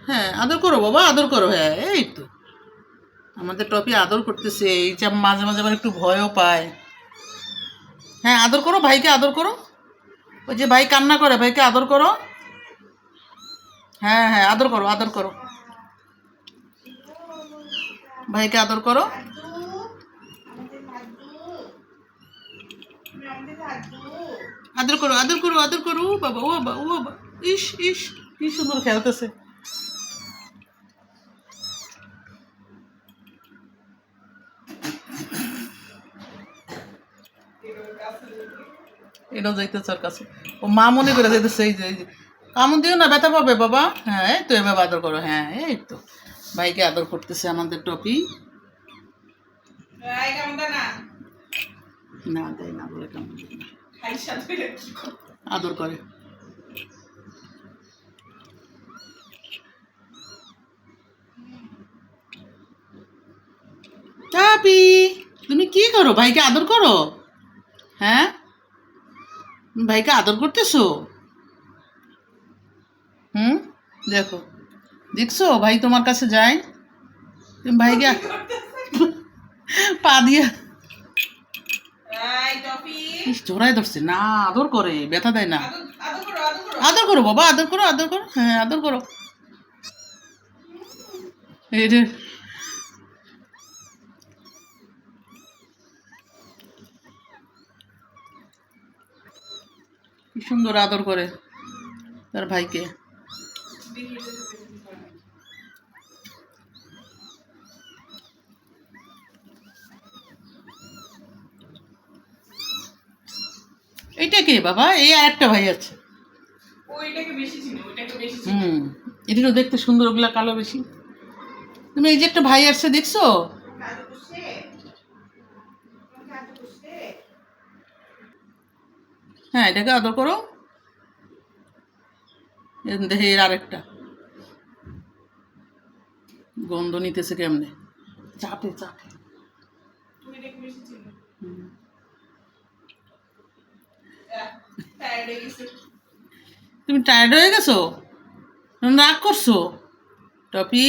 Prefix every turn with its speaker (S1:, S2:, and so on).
S1: হ্যাঁ আদর করো বাবা, আদর করো। হ্যাঁ এই তো আমাদের টপি আদর করতেছে। এই যে মাঝে মাঝে আবার একটু ভয়ও পায়। হ্যাঁ আদর করো, ভাইকে আদর করো। ওই যে ভাই কান্না করে, ভাইকে আদর করো। হ্যাঁ হ্যাঁ আদর করো, আদর করো, ভাইকে আদর করো। আদর করো, আদর করো, আদর করো। ও বাবা, ও বাবা, ও বাবা। ইস ইস, কি সুন্দর খেলতেছে। এটাও যাইতেছে ওর কাছে। ও মা মনে করে যাইতেছে। এই যে কামড় দিও না, ব্যথা পাবে বাবা। হ্যাঁ এই তো এভাবে আদর করো। হ্যাঁ এই তো ভাইকে আদর করতেছে আমাদের টপি। না দেয় না, বলে কেমন আদর করে। টাপি, তুমি কি করো? ভাইকে আদর করো। হ্যাঁ ভাইকে আদর করতেছো। হুম, দেখো, দেখছো ভাই তোমার কাছে যায়। তুমি ভাইকে পা দিয়ে জোড়ায় ধরছে না, আদর করে, ব্যথা দেয় না। আদর করো বাবা, আদর করো, আদর করো। হ্যাঁ আদর করো। এই রে, কি সুন্দর আদর করে তার ভাইকে। এইটা কে বাবা? এই আর একটা ভাই আছে। হুম, এটারও দেখতে সুন্দর, ওগুলা কালো বেশি। তুমি এই যে একটা ভাই আসছে দেখছো? হ্যাঁ এটাকে আদর করো। দেখে এর আরেকটা গন্ধ নিতেছে কেমনে, চাটে চাটে। হুম। তুমি টায়ার্ড হয়ে গেছো? রাগ করছো টপি?